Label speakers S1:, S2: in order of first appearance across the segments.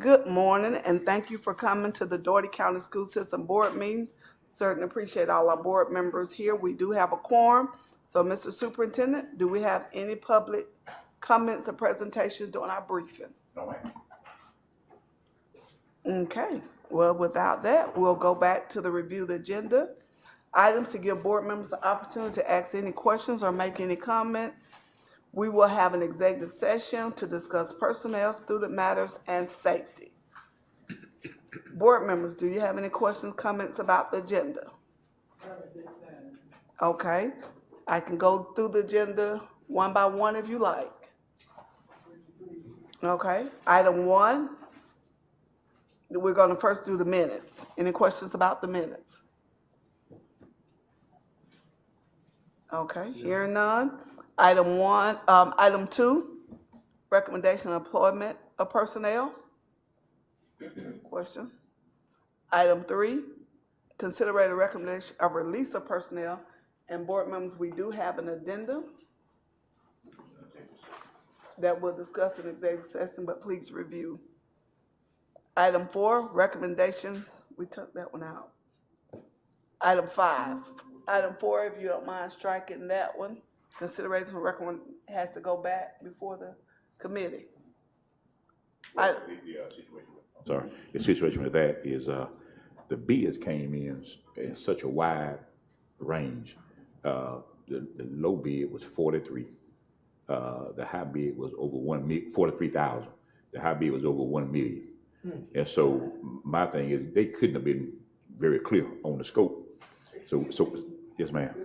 S1: Good morning, and thank you for coming to the Dougherty County School System Board meeting. Certainly appreciate all our board members here. We do have a quorum. So, Mr. Superintendent, do we have any public comments or presentations during our briefing?
S2: No, ma'am.
S1: Okay, well, without that, we'll go back to the review of the agenda. Items to give board members the opportunity to ask any questions or make any comments. We will have an executive session to discuss personnel, student matters, and safety. Board members, do you have any questions, comments about the agenda? Okay, I can go through the agenda one by one if you like. Okay, item 1, we're going to first do the minutes. Any questions about the minutes? Okay, hearing none. Item 2, recommendation of employment of personnel. Question. Item 3, consider a recommendation of release of personnel. And board members, we do have an addendum that we'll discuss in executive session, but please review. Item 4, recommendation, we took that one out. Item 5. Item 4, if you don't mind striking that one. Consideration of recommend has to go back before the committee.
S2: The situation with that is the bids came in such a wide range. The low bid was 43. The high bid was over 43,000. The high bid was over 1 million. And so my thing is they couldn't have been very clear on the scope. So yes, ma'am.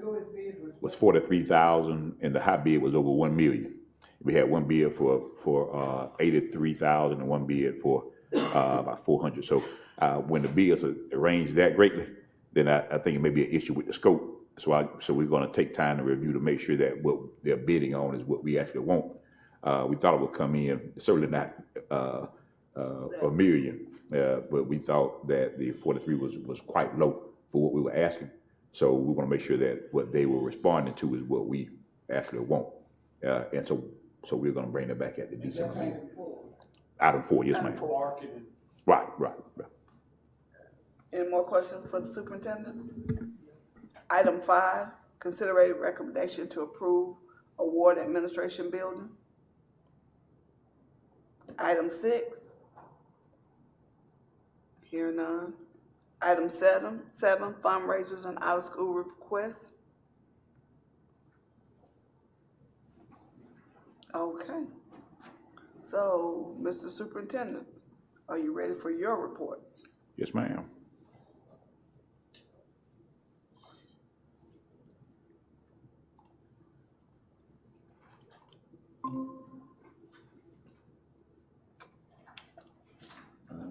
S2: Was 43,000, and the high bid was over 1 million. We had one bid for 83,000 and one bid for about 400. So when the bids are arranged that greatly, then I think it may be an issue with the scope. So we're going to take time to review to make sure that what they're bidding on is what we actually want. We thought it would come in, certainly not a million, but we thought that the 43 was quite low for what we were asking. So we want to make sure that what they were responding to is what we actually want. And so we're going to bring that back at the December meeting. Item 4, yes, ma'am. Right.
S1: Any more questions for the superintendent? Item 5, consider a recommendation to approve award administration building. Item 6, hear none. Item 7, fundraisers and out-of-school requests. Okay. So, Mr. Superintendent, are you ready for your report?
S2: Yes, ma'am.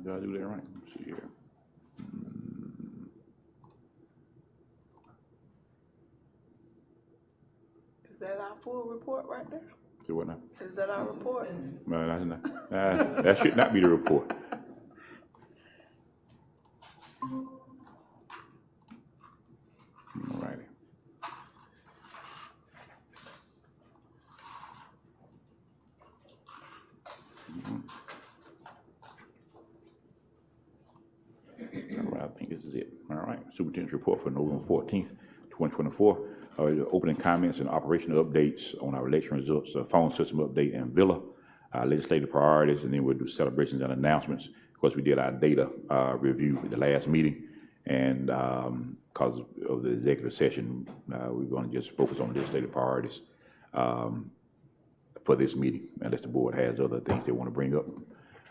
S2: Did I do that right? Let's see here.
S1: Is that our full report right there?
S2: See what now?
S1: Is that our report?
S2: No, that should not be the report. All righty. All right, I think this is it. All right, Superintendent's report for November 14th, 2024. Opening comments and operational updates on our election results, phone system update, and Villa, legislative priorities, and then we'll do celebrations and announcements. Of course, we did our data review at the last meeting, and because of the executive session, we're going to just focus on legislative priorities for this meeting, unless the board has other things they want to bring up.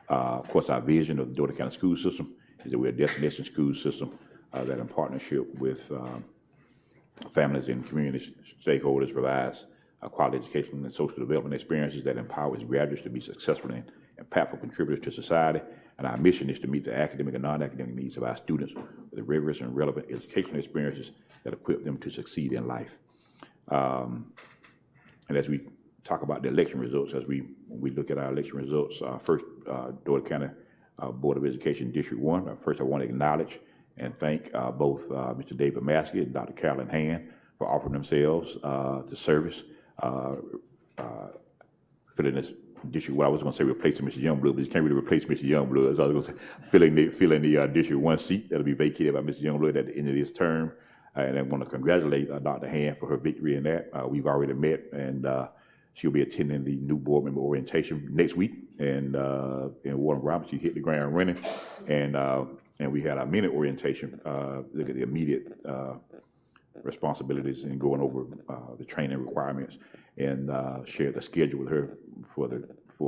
S2: Of course, our vision of the Dougherty County School System is that we're a destination school system that in partnership with families and community stakeholders provides quality education and social development experiences that empowers graduates to be successful and impactful contributors to society. And our mission is to meet the academic and non-academic needs of our students with rigorous and relevant educational experiences that equip them to succeed in life. And as we talk about the election results, as we look at our election results, first, Dougherty County Board of Education District 1, first I want to acknowledge and thank both Mr. David Maskey and Dr. Carolyn Hand for offering themselves to service, filling this district. Well, I was going to say replacing Mr. Youngblood, but you can't really replace Mr. Youngblood. So I was going to say filling the District 1 seat that'll be vacated by Mr. Youngblood at the end of this term. And I want to congratulate Dr. Hand for her victory in that. We've already met, and she'll be attending the new board member orientation next week. And Warren Robinson, she hit the ground running, and we had our minute orientation. Look at the immediate responsibilities and going over the training requirements, and share the schedule with her for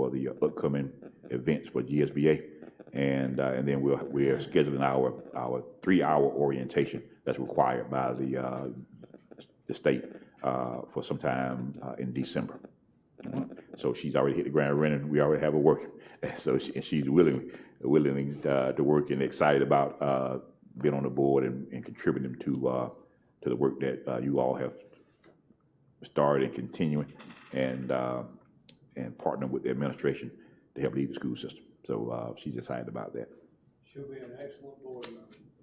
S2: the upcoming events for GSBA, and then we're scheduling our 3-hour orientation that's required by the state for sometime in December. So she's already hit the ground running. We already have her working, so she's willing to work and excited about being on the board and contributing to the work that you all have started and continuing, and partnering with the administration to help lead the school system. So she's excited about that.
S3: She'll be an excellent board member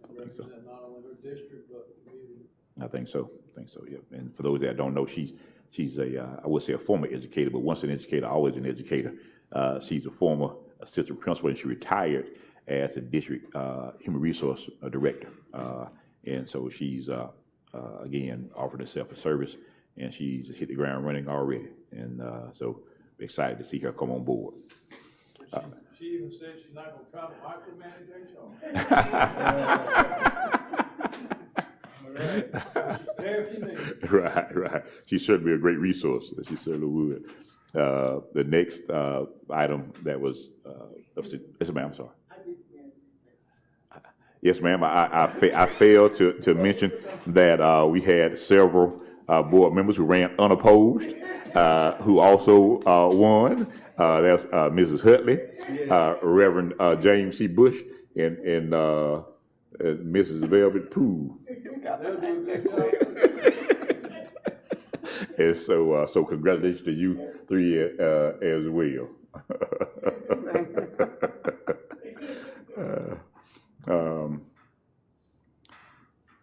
S3: and represent not only her district but the community.
S2: I think so. Yeah. And for those that don't know, she's I would say a former educator, but once an educator, always an educator. She's a former assistant principal, and she retired as a district human resource director. And so she's again offered herself a service, and she's hit the ground running already. And so we're excited to see her come on board.
S3: She even said she's not going to try to micromanage HR.
S2: Right. She's certainly a great resource. She certainly would. The next item that was, yes, ma'am, I'm sorry. Yes, ma'am. I failed to mention that we had several board members who ran unopposed, who also won. That's Mrs. Hutley, Reverend James C. Bush, and Mrs. Velvet Poole. And so congratulations to you three as well.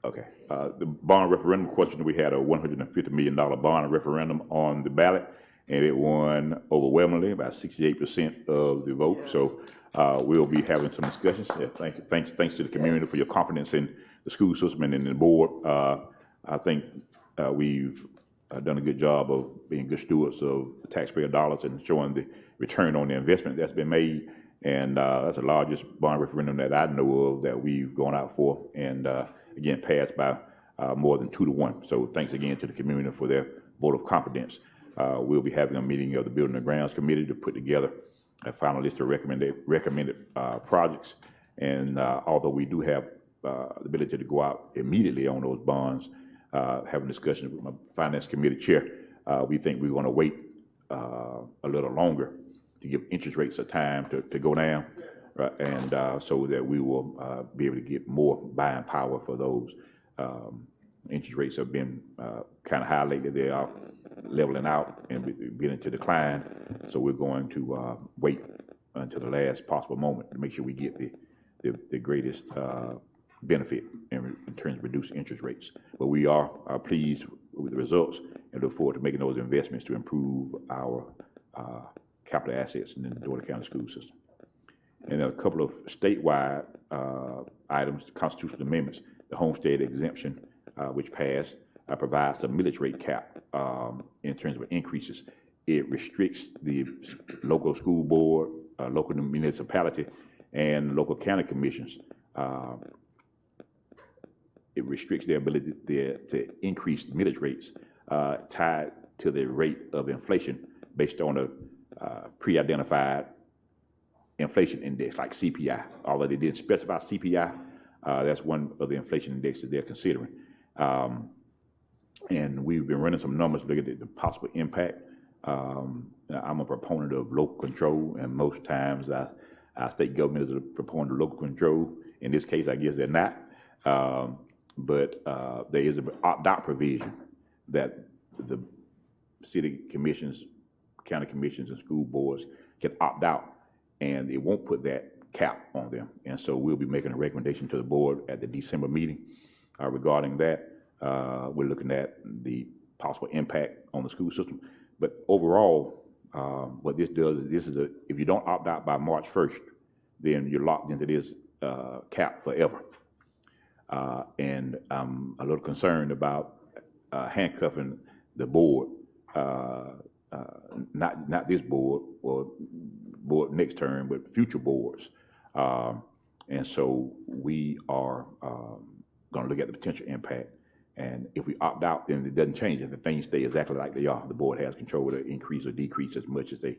S2: Okay. The bond referendum question, we had a $150 million bond referendum on the ballot, and it won overwhelmingly, about 68% of the vote. Yes. So we'll be having some discussions. Yeah, thank you. Thanks to the community for your confidence in the school system and in the board. I think we've done a good job of being good stewards of the taxpayer dollars and showing the return on the investment that's been made. And that's the largest bond referendum that I know of that we've gone out for, and again, passed by more than 2-1. So thanks again to the community for their vote of confidence. We'll be having a meeting of the Building and Grounds Committee to put together a final list of recommended projects. And although we do have the ability to go out immediately on those bonds, having discussions with my Finance Committee chair, we think we're going to wait a little longer to give interest rates a time to go down, right? And so that we will be able to get more buying power for those. Interest rates have been kind of high lately. They are leveling out and beginning to decline. So we're going to wait until the last possible moment to make sure we get the greatest benefit in terms of reduced interest rates. But we are pleased with the results and look forward to making those investments to improve our capital assets in the Dougherty County school system. And a couple of statewide items, constitutional amendments. The homestead exemption, which passed, provides a millage rate cap in terms of increases. It restricts the local school board, local municipality, and local county commissions. It restricts their ability to increase millage rates tied to the rate of inflation based on a pre-identified inflation index like CPI. Although they didn't specify CPI, that's one of the inflation indexes they're considering. And we've been running some numbers, looking at the possible impact. I'm a proponent of local control, and most times our state government is a proponent of local control. In this case, I guess they're not. But there is an opt-out provision that the city commissions, county commissions, and school boards can opt out, and it won't put that cap on them. And so we'll be making a recommendation to the board at the December meeting regarding that. We're looking at the possible impact on the school system. But overall, What this does is if you don't opt out by March 1st, then you're locked into this cap forever. And I'm a little concerned about handcuffing the board, not this board or board next term, but future boards. And so we are going to look at the potential impact. And if we opt out, then it doesn't change. If the things stay exactly like they are, the board has control to increase or decrease as much as they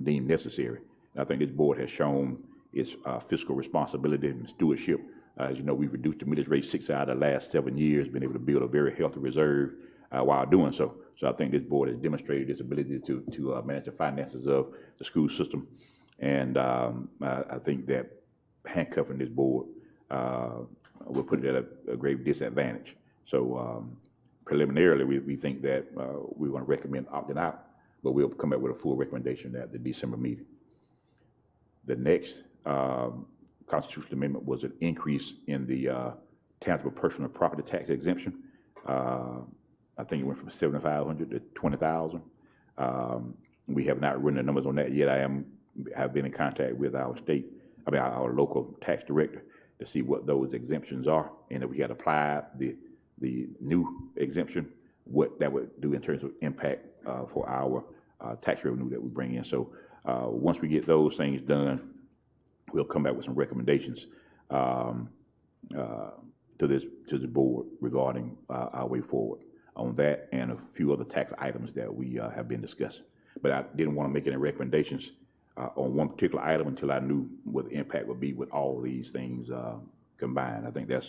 S2: deem necessary. And I think this board has shown its fiscal responsibility and stewardship. As you know, we've reduced the millage rate 6 out of the last 7 years, been able to build a very healthy reserve while doing so. So I think this board has demonstrated its ability to manage the finances of the school system. And I think that handcuffing this board will put it at a grave disadvantage. So preliminarily, we think that we're going to recommend opting out, but we'll come back with a full recommendation at the December meeting. The next constitutional amendment was an increase in the tangible personal property tax exemption. I think it went from 7,500 to 20,000. We have not run the numbers on that yet. I have been in contact with our local tax director to see what those exemptions are, and if we had applied the new exemption, what that would do in terms of impact for our tax revenue that we bring in. So once we get those things done, we'll come back with some recommendations to the board regarding our way forward on that and a few other tax items that we have been discussing. But I didn't want to make any recommendations on one particular item until I knew what the impact would be with all these things combined. I think I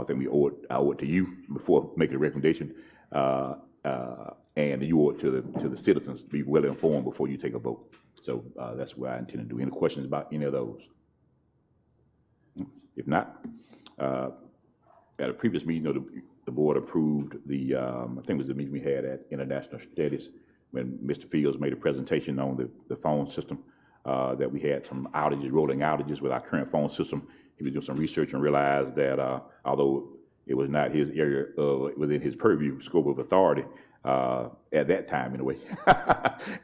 S2: think I owe it to you before making a recommendation, and you owe it to the citizens to be well informed before you take a vote. So that's what I intend to do. Any questions about any of those? If not, at a previous meeting, the board approved I think it was the meeting we had at International Studies when Mr. Fields made a presentation on the phone system, that we had some rolling outages with our current phone system. He was doing some research and realized that although it was not his area within his purview scope of authority at that time anyway,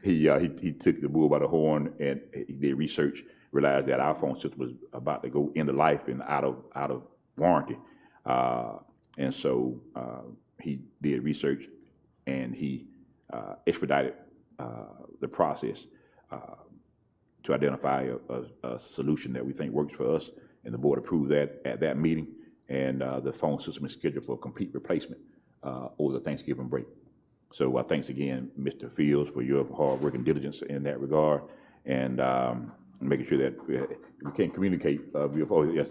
S2: he took the bull by the horn and he did research, realized that our phone system was about to go into life and out of warranty, and so he did research and he expedited the process to identify a solution that we think works for us, and the board approved that at that meeting, and the phone system is scheduled for a complete replacement over the Thanksgiving break. So thanks again, Mr. Fields, for your hard work and diligence in that regard, and making sure that we can communicate.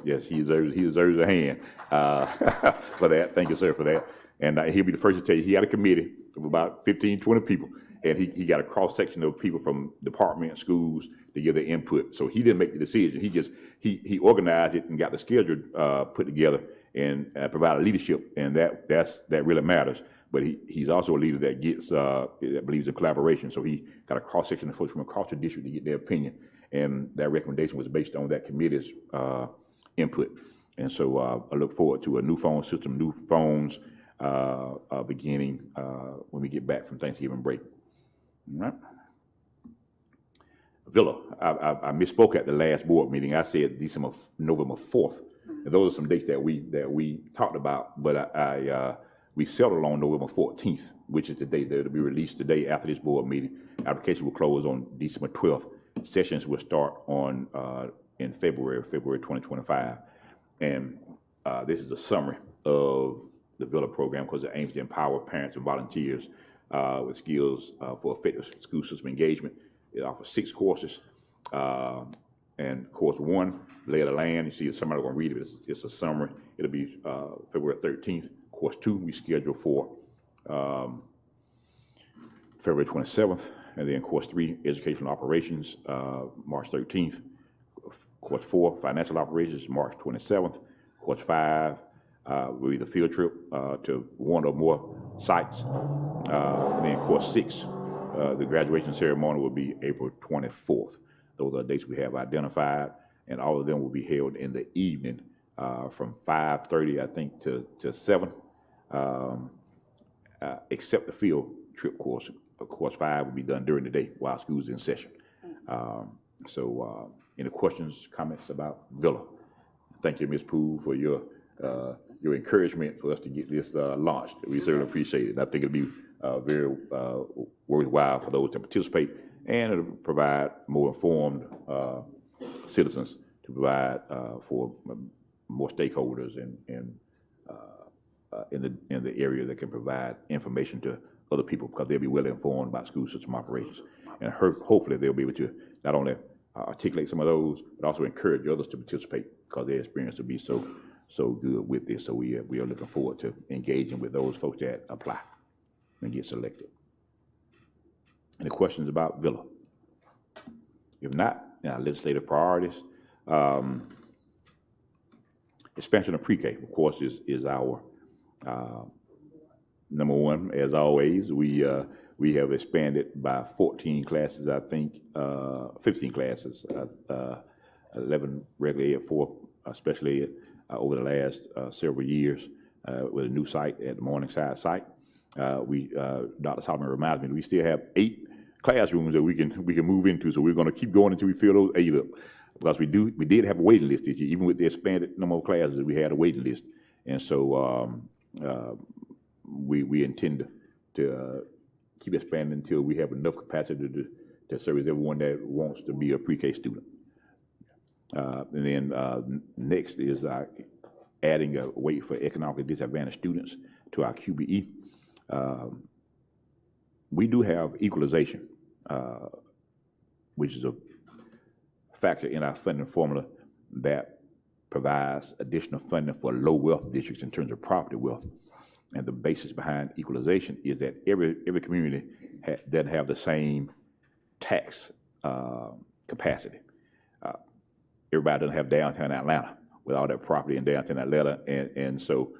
S2: Yes, he deserves a hand for that. Thank you, sir, for that. And he'll be the first to tell you he had a committee of about 15, 20 people, and he got a cross-section of people from department, schools, to give their input. So he didn't make the decision. He organized it and got the schedule put together and provided leadership, and that really matters. But he's also a leader that that believes in collaboration. So he got a cross-section of folks from across the district to get their opinion, and that recommendation was based on that committee's input. And so I look forward to a new phone system, new phones beginning when we get back from Thanksgiving break. All right. Villa, I misspoke at the last board meeting. I said November 4th. And those are some dates that we talked about, but we settled on November 14th, which is the date that will be released today after this board meeting. Application will close on December 12th. Sessions will start in February 2025. And this is a summary of the Villa program because it aims to empower parents and volunteers with skills for effective school system engagement. It offers 6 courses, and course 1, lay of the land. You see somebody going to read it. It's a summary. It'll be February 13th. Course 2 we schedule for February 27th, and then course 3, educational operations, March 13th. Course 4, financial operations, March 27th. Course 5 will be the field trip to one or more sites, and then course 6. The graduation ceremony will be April 24th. Those are the dates we have identified, and all of them will be held in the evening from 5:30, I think, to 7, except the field trip course, of course, 5 will be done during the day while school's in session. Any questions, comments about Villa? Thank you, Ms. Poole, for your encouragement for us to get this launched. We certainly appreciate it. I think it'll be very worthwhile for those to participate, and it'll provide more informed citizens to provide for more stakeholders in the area that can provide information to other people, because they'll be well informed about school system operations, and hopefully they'll be able to not only articulate some of those, but also encourage others to participate, because their experience will be so good with this. So we are looking forward to engaging with those folks that apply and get selected. Any questions about Villa? If not, now legislative priorities. Expansion of pre-K, of course, is our number one. As always, we have expanded by 14 classes, I think, 15 classes, 11 regular ed, 4 special ed over the last several years with a new site at the Morningside site. Dr. Solomon reminds me that we still have 8 classrooms that we can move into, so we're going to keep going until we fill those 8 up. Because we did have a waiting list this year, even with the expanded number of classes, we had a waiting list, and so we intend to keep expanding until we have enough capacity to service everyone that wants to be a pre-K student. And then next is adding a weight for economically disadvantaged students to our QBE. We do have equalization, which is a factor in our funding formula that provides additional funding for low wealth districts in terms of property wealth. And the basis behind equalization is that every community doesn't have the same tax capacity. Everybody doesn't have downtown Atlanta with all that property in downtown Atlanta, and so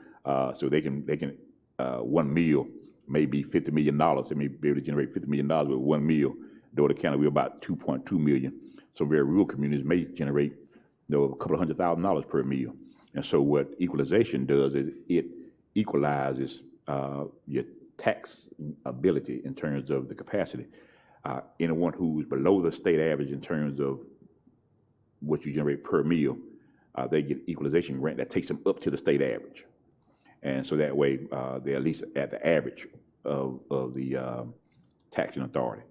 S2: they can 1 meal may be $50 million. They may be able to generate $50 million with 1 meal. Dougherty County, we're about 2.2 million. Some very rural communities may generate a couple of $100,000 per meal. And so what equalization does is it equalizes your tax ability in terms of the capacity. Anyone who's below the state average in terms of what you generate per meal, they get equalization grant that takes them up to the state average. And so that way they're at least at the average of the taxing authority.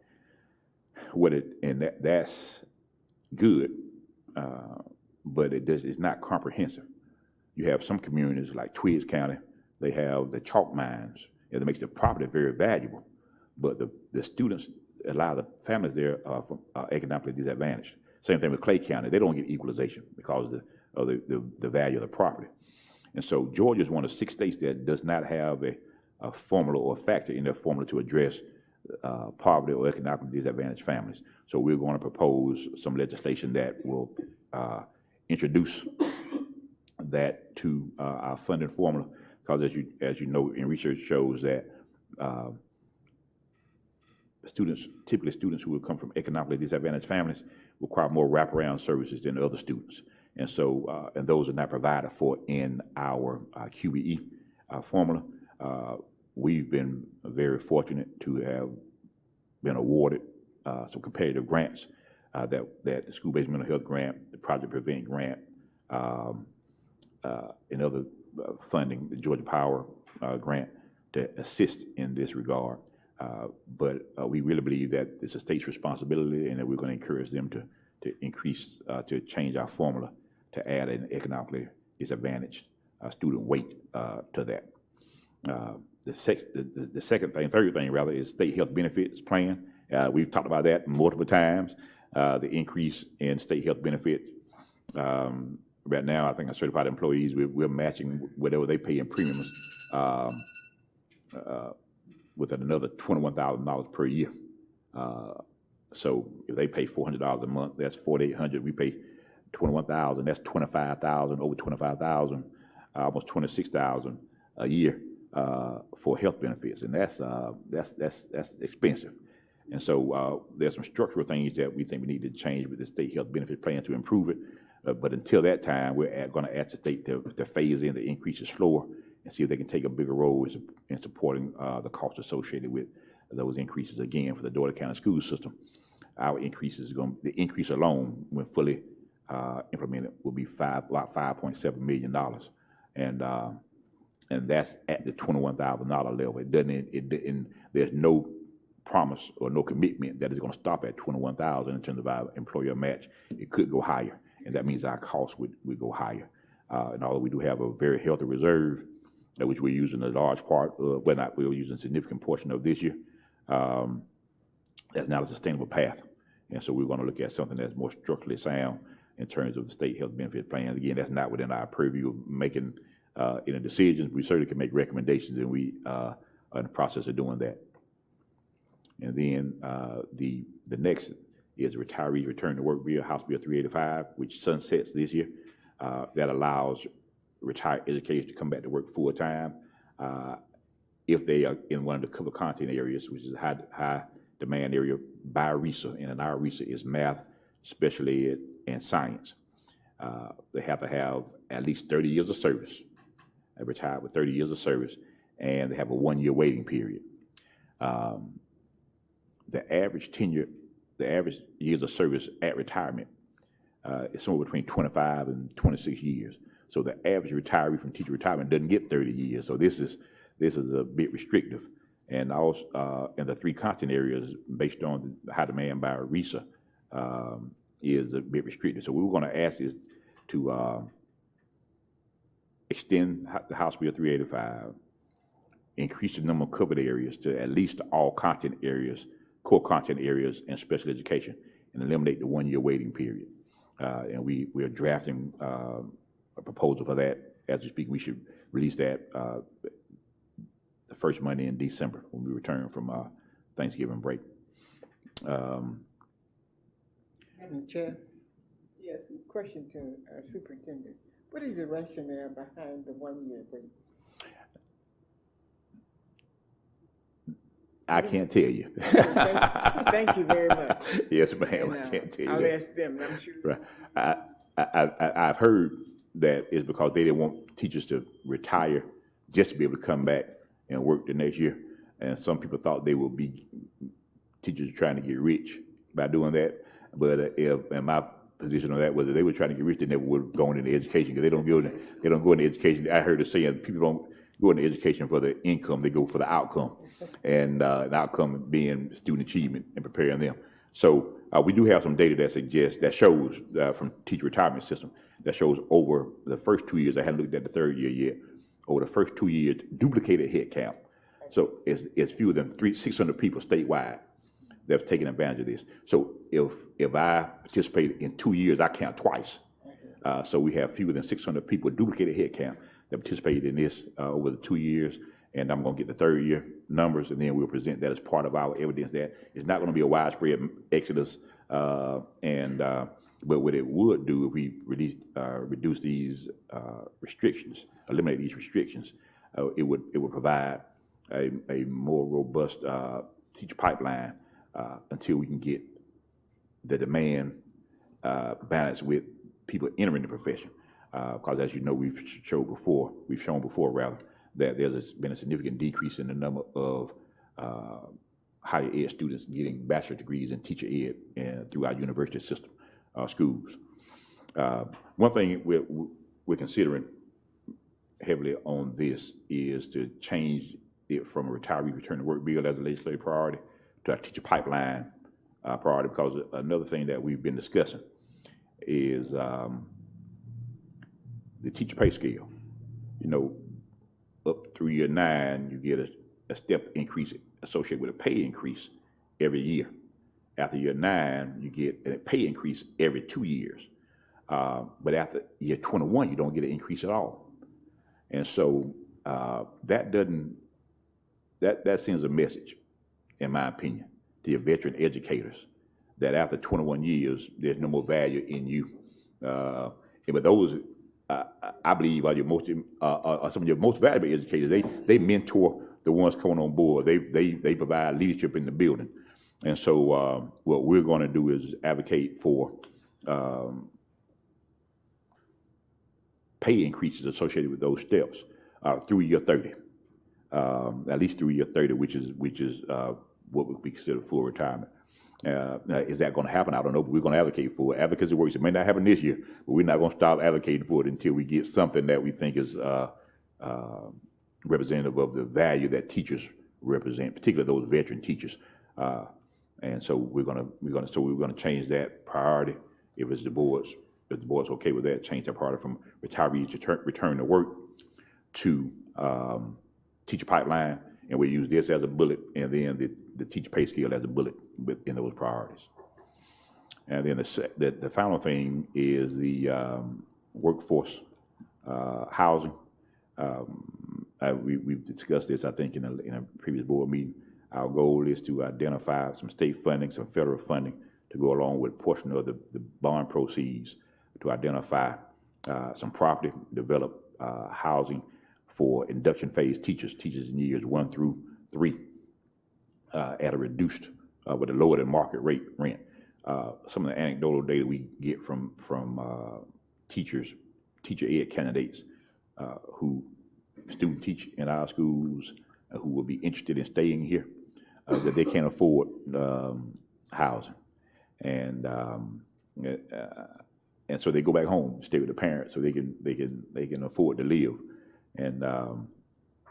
S2: That's good, but it's not comprehensive. You have some communities like Twiggs County, they have the chalk mines, and that makes the property very valuable, but the students, a lot of the families there are economically disadvantaged. Same thing with Clay County, they don't get equalization because of the value of the property. And so Georgia is one of 6 states that does not have a formula or a factor in their formula to address poverty or economically disadvantaged families. So we're going to propose some legislation that will introduce that to our funding formula, because as you know, in research shows that typically students who would come from economically disadvantaged families require more wraparound services than other students. And so, and those are not provided for in our QBE formula. We've been very fortunate to have been awarded some competitive grants, that the school-based mental health grant, the Project Prevent grant, and other funding, the Georgia Power grant, to assist in this regard. But we really believe that it's a state's responsibility, and that we're going to encourage them to increase, to change our formula to add an economically disadvantaged student weight to that. The third thing rather, is state health benefits plan. We've talked about that multiple times. The increase in state health benefits. Right now, I think our certified employees, we're matching whatever they pay in premiums with another $21,000 per year. So if they pay $400 a month, that's $4,800. We pay $21,000. That's $25,000, over $25,000, almost $26,000 a year for health benefits, and that's expensive. And so there's some structural things that we think we need to change with the state health benefit plan to improve it. But until that time, we're going to ask the state to phase in the increases slower and see if they can take a bigger role in supporting the costs associated with those increases. Again, for the Dougherty County school system, our increase is the increase alone, when fully implemented, will be about $5.7 million. And that's at the $21,000 level. It didn't, there's no promise or no commitment that it's going to stop at 21,000 in terms of our employer match. It could go higher, and that means our costs would go higher. And although we do have a very healthy reserve, which we're using a large part, we're using a significant portion of this year, that's not a sustainable path. And so we're going to look at something that's more structurally sound in terms of the state health benefit plan. Again, that's not within our purview of making any decisions. We certainly can make recommendations, and we are in the process of doing that. And then the next is Retirees Return to Work Bill, House Bill 385, which sunsets this year. That allows retired educators to come back to work full time if they are in one of the covered content areas, which is a high demand area by RESA, and our RESA is math, special ed, and science. They have to have at least 30 years of service. They retired with 30 years of service, and they have a 1-year waiting period. The average years of service at retirement is somewhere between 25 and 26 years. So the average retiree from teacher retirement doesn't get 30 years. So this is a bit restrictive. And also in the 3 content areas, based on the high demand by RESA, is a bit restricted. So what we're going to ask is to extend the House Bill 385, increase the number of covered areas to at least all content areas, core content areas, and special education, and eliminate the 1-year waiting period. And we are drafting a proposal for that as we speak. We should release that the first Monday in December when we return from Thanksgiving break.
S4: Madam Chair,
S1: Yes.
S4: question to Superintendent. What is the rationale behind the 1-year wait?
S2: I can't tell you.
S4: Thank you very much.
S2: Yes, ma'am.
S4: And,
S2: I can't tell you
S4: I'll
S2: that.
S4: ask them, I'm sure.
S2: Right. I've heard that it's because they didn't want teachers to retire just to be able to come back and work the next year. And some people thought they would be teachers trying to get rich by doing that. But and my position on that was that they were trying to get rich, they never would have gone into education, because they don't go into education. I heard the saying, people don't go into education for the income, they go for the outcome. And the outcome being student achievement and preparing them. So we do have some data that shows from teacher retirement system that shows over the first 2 years. I haven't looked at the third year yet. Over the first 2 years, duplicated head count. So it's fewer than 600 people statewide that have taken advantage of this. So if I participate in 2 years, I count twice. So we have fewer than 600 people, duplicated head count, that participated in this over the 2 years. And I'm going to get the third year numbers, and then we'll present that as part of our evidence that it's not going to be a widespread exodus. But what it would do if we reduce these restrictions, eliminate these restrictions, it would provide a more robust teacher pipeline until we can get the demand balanced with people entering the profession. Because as you know, we've shown before that there's been a significant decrease in the number of higher ed students getting bachelor degrees in teacher ed and through our university system, schools. One thing we're considering heavily on this is to change it from a retiree return to work bill as a legislative priority to a teacher pipeline priority, because another thing that we've been discussing is the teacher pay scale. You know, up through year 9, you get a step increase associated with a pay increase every year. After year 9, you get a pay increase every 2 years. But after year 21, you don't get an increase at all. And so that sends a message, in my opinion, to your veteran educators that after 21 years, there's no more value in you. But those, I believe, are some of your most valuable educators. They mentor the ones coming on board. They provide leadership in the building. And so what we're going to do is advocate for pay increases associated with those steps through year 30, at least through year 30, which is what would be considered full retirement. Now, is that going to happen? I don't know, but we're going to advocate for it. Advocacy works. It may not happen this year, but we're not going to stop advocating for it until we get something that we think is representative of the value that teachers represent, particularly those veteran teachers. And so we're gonna change that priority if the board's okay with that. Change that priority from retirees to return to work to teacher pipeline, and we use this as a bullet, and then the teacher pay scale as a bullet in those priorities. And then the final thing is the workforce housing. We've discussed this, I think, in a previous board meeting. Our goal is to identify some state funding, some federal funding to go along with a portion of the bond proceeds to identify some property, develop housing for induction phase teachers in years 1 through 3 at a reduced, with a lower than market rate rent. Some of the anecdotal data we get from teacher ed candidates who student teach in our schools who will be interested in staying here, that they can't afford housing, and so they go back home, stay with the parents, so they can afford to live. And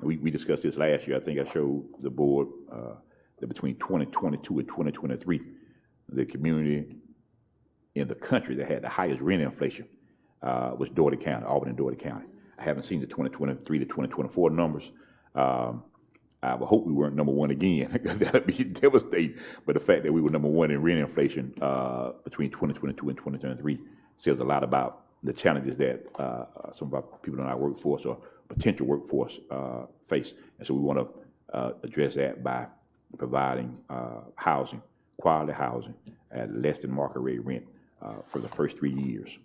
S2: we discussed this last year. I think I showed the board that between 2022 and 2023, the community in the country that had the highest rent inflation was Dougherty County, Albany and Dougherty County. I haven't seen the 2023 to 2024 numbers. I would hope we weren't number one again, because that would be devastating. But the fact that we were number one in rent inflation between 2022 and 2023 says a lot about the challenges that some of our people in our workforce or potential workforce face. And so we want to address that by providing housing, quality housing at less than market rate rent for the first 3 years,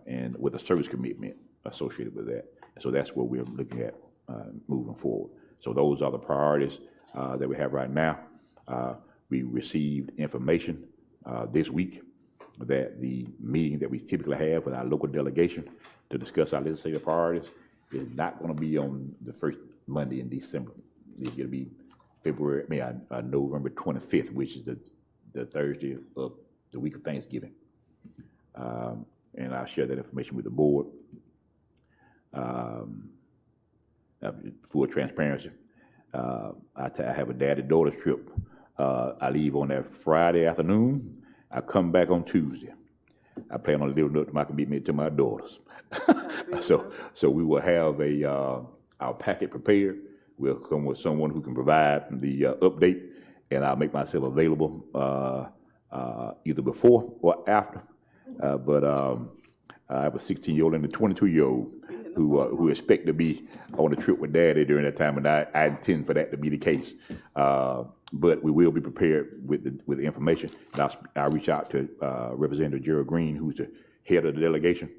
S2: and with a service commitment associated with that. And so that's what we're looking at moving forward. So those are the priorities that we have right now. We received information this week that the meeting that we typically have with our local delegation to discuss our legislative priorities is not going to be on the first Monday in December. It's going to be November 25th, which is the Thursday of the week of Thanksgiving. And I'll share that information with the board. Full transparency, I have a daddy-daughter trip. I leave on that Friday afternoon. I come back on Tuesday. I plan on living up to my commitment to my daughters. So we will have our packet prepared. We'll come with someone who can provide the update, and I'll make myself available either before or after. But I have a 16-year-old and a 22-year-old who expect to be on a trip with Daddy during that time, and I intend for that to be the case. But we will be prepared with the information. And I'll reach out to Representative Gerald Green, who's the head of the delegation,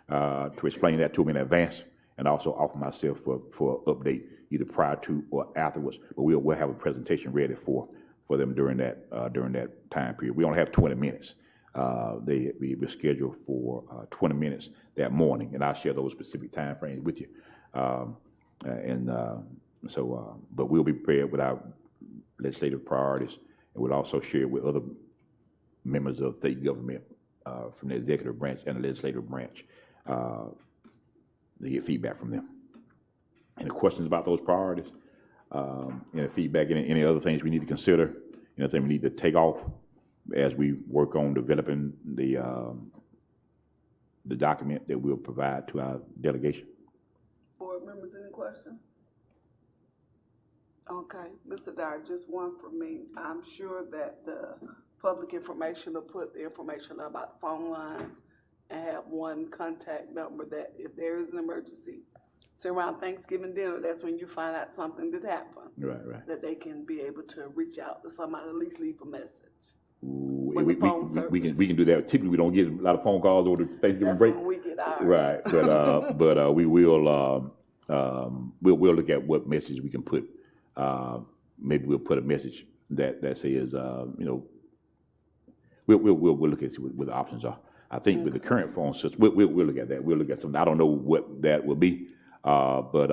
S2: to explain that to him in advance, and also offer myself for an update either prior to or afterwards. But we'll have a presentation ready for them during that time period. We only have 20 minutes. We were scheduled for 20 minutes that morning, and I'll share those specific time frames with you. But we'll be prepared with our legislative priorities, and we'll also share with other members of state government from the executive branch and the legislative branch to get feedback from them. Any questions about those priorities? Any feedback, any other things we need to consider, anything we need to take off as we work on developing the document that we'll provide to our delegation?
S1: Board members, any questions? Okay, Mr. Dyer, just one for me. I'm sure that the public information will put the information about phone lines and have one contact number that if there is an emergency, so around Thanksgiving dinner, that's when you find out something did happen. Right. That they can be able to reach out to somebody, at least leave a message.
S2: We can do that. Typically, we don't get a lot of phone calls over the Thanksgiving break.
S1: That's when we get ours.
S2: Right, but we will we'll look at what message we can put. Maybe we'll put a message that says we'll look at what the options are. I think with the current phone system, we'll look at that. We'll look at something. I don't know what that will be, but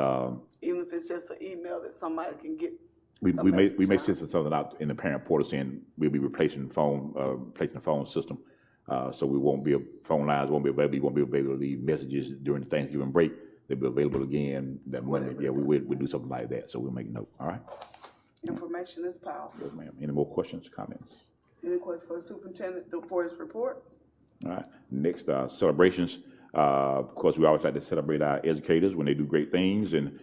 S1: even if it's just an email that somebody can get
S2: We
S1: a
S2: may
S1: message out.
S2: send something out in the parent portal saying we'll be replacing the phone system. So we won't be, phone lines won't be available, you won't be able to leave messages during the Thanksgiving break. They'll be available again that Monday. Yeah, we'll do something like that, so we'll make note, all right?
S1: Information is powerful.
S2: Yes, ma'am. Any more questions, comments?
S1: Any questions for the superintendent for his report?
S2: All right, next, celebrations. Of course, we always like to celebrate our educators when they do great things, and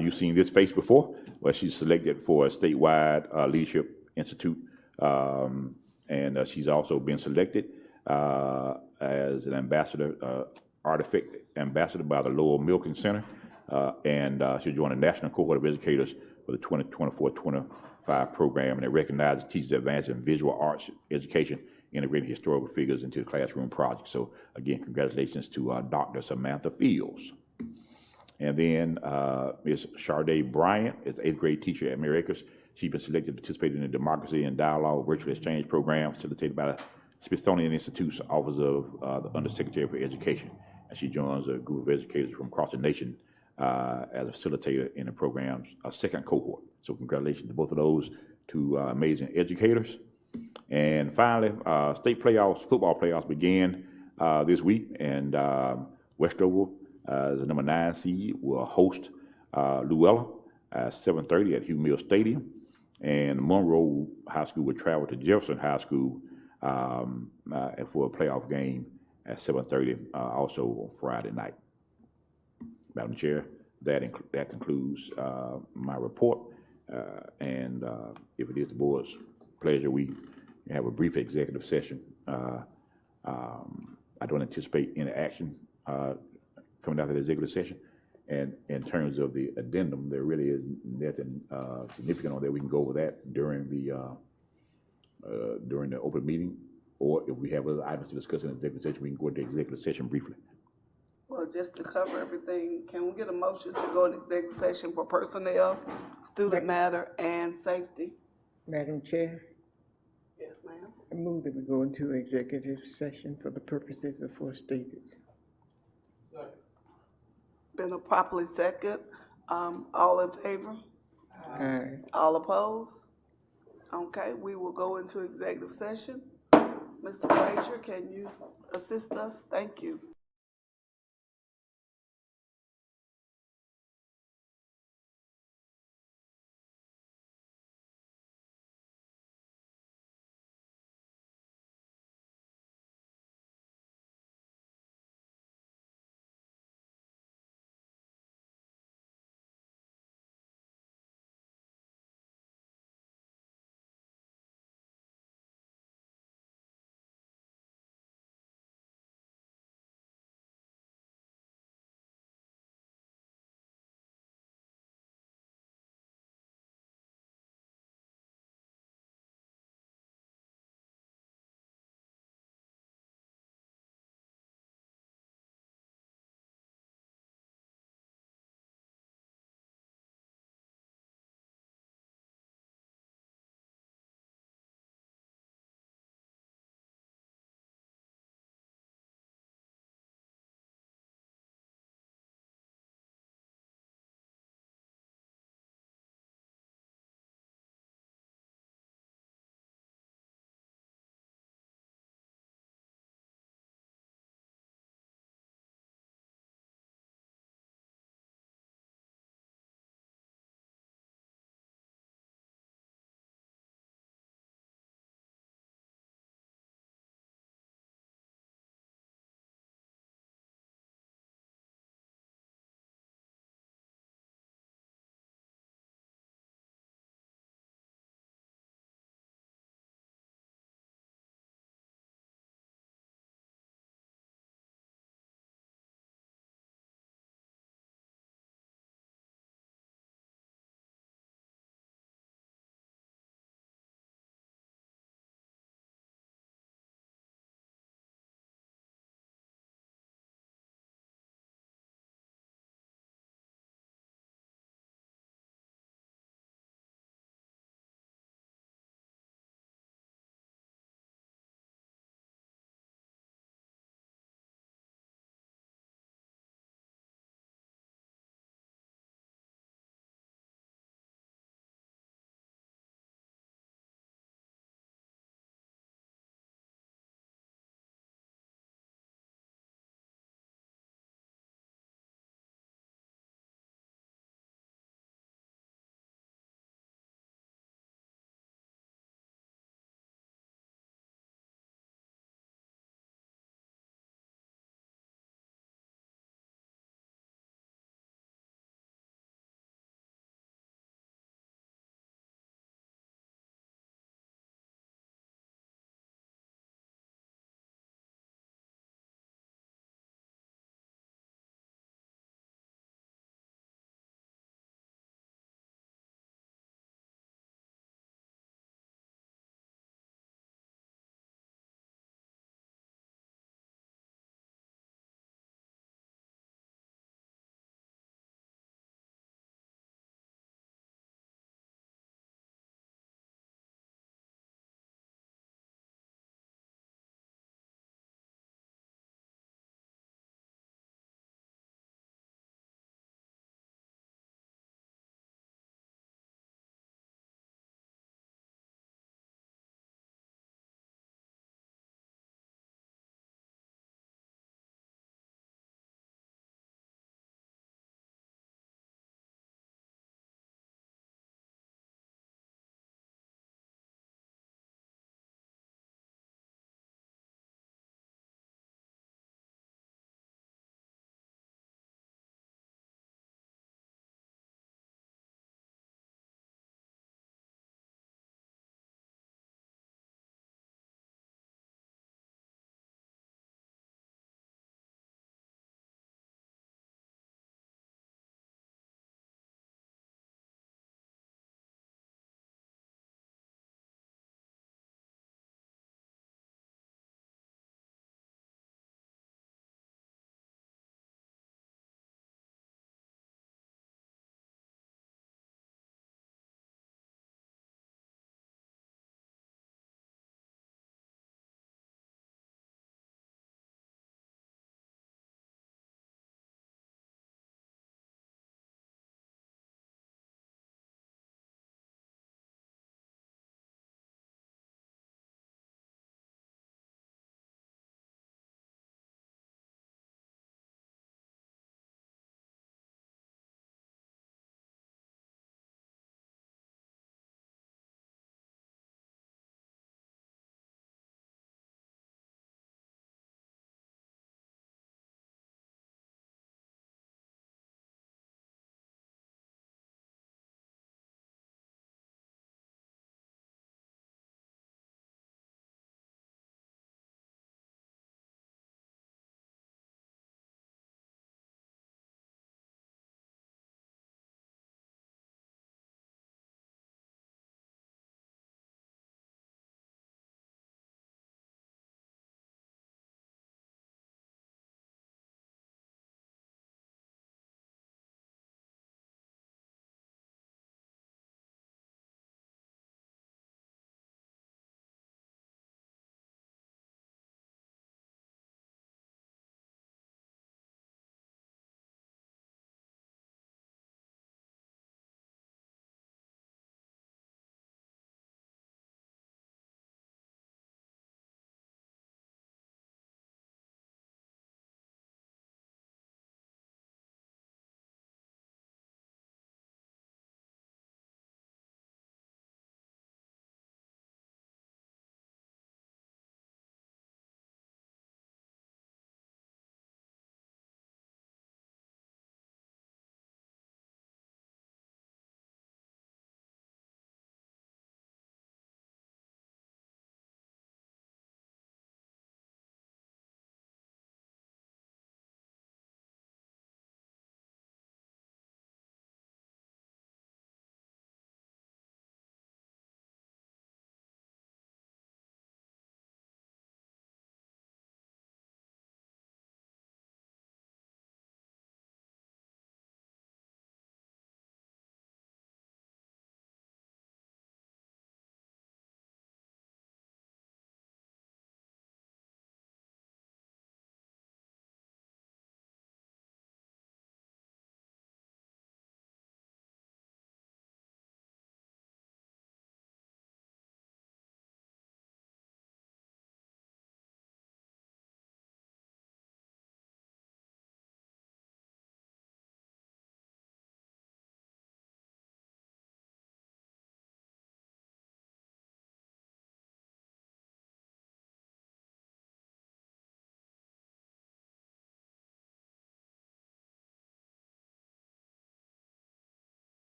S2: you've seen this face before, where she's selected for a statewide leadership institute, and she's also been selected as an ambassador, artifact ambassador by the Lowell Milken Center, and she'll join a national cohort of educators for the 2024-25 program, and it recognizes teachers advancing visual arts education, integrating historical figures into the classroom project. So again, congratulations to Dr. Samantha Fields. And then Ms. Sharday Bryant is an 8th grade teacher at Mary Acres. She's been selected to participate in the Democracy and Dialogue Virtual Exchange Program facilitated by the Smithsonian Institute's Office of the Undersecretary for Education. And she joins a group of educators from across the nation as a facilitator in the program's second cohort. So congratulations to both of those two amazing educators. And finally, state playoffs, football playoffs began this week, and Westover, as the number 9 seed, will host Luella at 7:30 at Hugh Mills Stadium, and Monroe High School will travel to Jefferson High School for a playoff game at 7:30, also on Friday night. Madam Chair, that concludes my report, and if it is the board's pleasure, we have a brief executive session. I don't anticipate any action coming out of the executive session. And in terms of the addendum, there really is nothing significant on there. We can go over that during the open meeting, or if we have other items to discuss in the executive session, we can go into executive session briefly.
S1: Well, just to cover everything, can we get a motion to go into executive session for personnel, student matter, and safety?
S4: Madam Chair,
S1: Yes, ma'am.
S4: I move that we go into executive session for the purposes aforestated.
S3: Second.
S1: Been a properly second. All in favor?
S4: Aye.
S1: All opposed? Okay, we will go into executive session. Mr. Frazier, can you assist us? Thank you.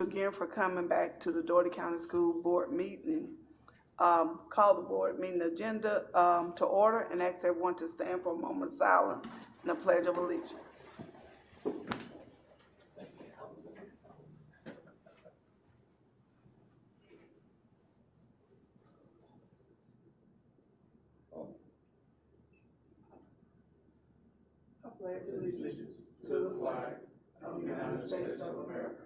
S1: again for coming back to the Dougherty County School Board meeting. Call the board meeting agenda to order and ask everyone to stand for a moment of silence and a pledge of allegiance. I pledge allegiance to the flag of the United States of America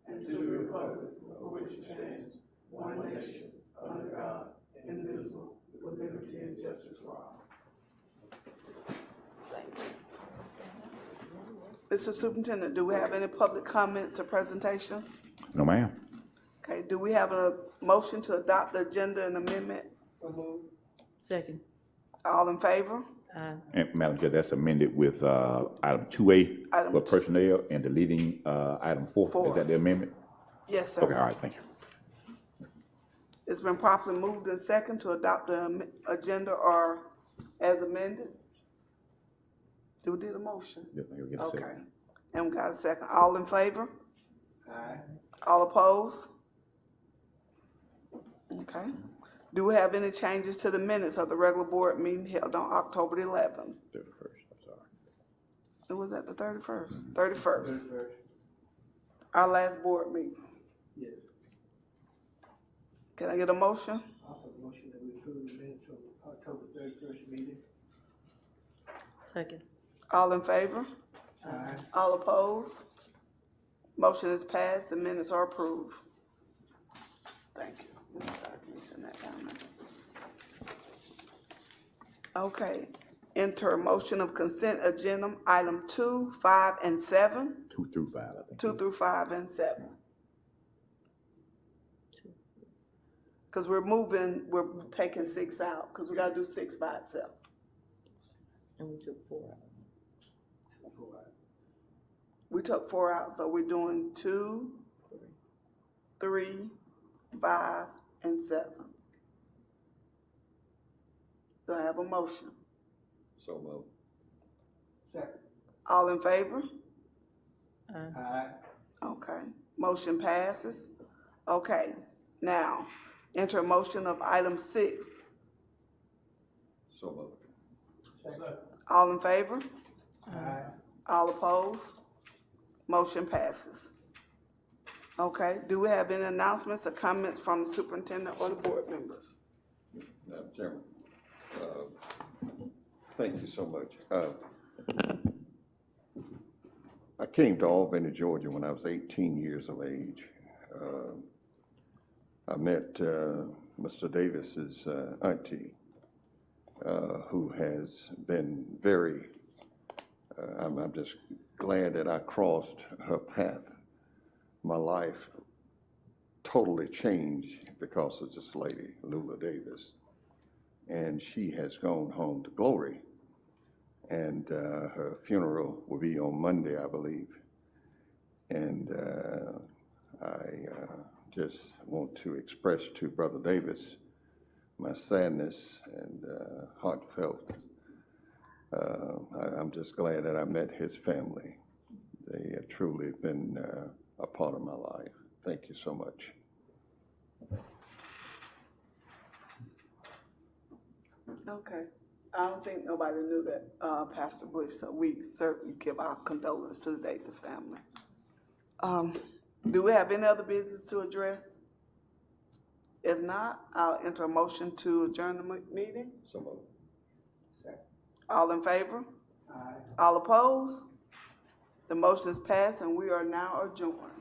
S1: and to the republic for which it stands, one nation, under God, indivisible, with liberty and justice for all. Thank you. Mr. Superintendent, do we have any public comments or presentations?
S2: No, ma'am.
S1: Okay, do we have a motion to adopt the agenda and amendment?
S5: Second.
S1: All in favor?
S2: And Madam Chair, that's amended with item 2A
S1: Item
S2: for
S1: two.
S2: personnel and deleting item 4.
S1: Four.
S2: Is that the amendment?
S1: Yes, sir.
S2: Okay, all right, thank you.
S1: It's been properly moved and second to adopt the agenda or as amended. Do we do the motion?
S2: Yeah, you'll get a second.
S1: Okay. And we got a second. All in favor?
S3: Aye.
S1: All opposed? Okay. Do we have any changes to the minutes of the regular board meeting held on October the 11th?
S2: 31st, I'm sorry.
S1: It was at the 31st? 31st. Our last board meeting.
S3: Yes.
S1: Can I get a motion?
S3: Offer the motion that we approve the minutes from October 31st meeting.
S5: Second.
S1: All in favor?
S3: Aye.
S1: All opposed? Motion is passed. The minutes are approved. Thank you. Ms. Starr, can you send that down there? Okay. Enter a motion of consent agenda, item 2, 5, and 7.
S2: 2 through 5, I think.
S1: 2 through 5 and 7. Because we're taking 6 out, because we gotta do 6 by itself.
S5: And we took 4 out.
S1: We took 4 out, so we're doing 2, 3, 5, and 7. Do I have a motion?
S3: So moved. Second.
S1: All in favor?
S3: Aye.
S1: Okay, motion passes. Okay, now, enter a motion of item 6.
S3: So moved. Second.
S1: All in favor?
S3: Aye.
S1: All opposed? Motion passes. Okay, do we have any announcements or comments from the superintendent or the board members?
S6: Madam Chairman, thank you so much. I came to Albany, Georgia when I was 18 years of age. I met Mr. Davis's auntie, who has been very, I'm just glad that I crossed her path. My life totally changed because of this lady, Lula Davis. And she has gone home to glory. And her funeral will be on Monday, I believe. And I just want to express to Brother Davis my sadness and heartfelt. I'm just glad that I met his family. They have truly been a part of my life. Thank you so much.
S1: Okay, I don't think nobody knew that, Pastor Bush, so we certainly give our condolences to the Davis family. Do we have any other business to address? If not, I'll enter a motion to adjourn the meeting.
S6: So moved.
S3: Second.
S1: All in favor?
S3: Aye.
S1: All opposed? The motion is passed and we are now adjourned.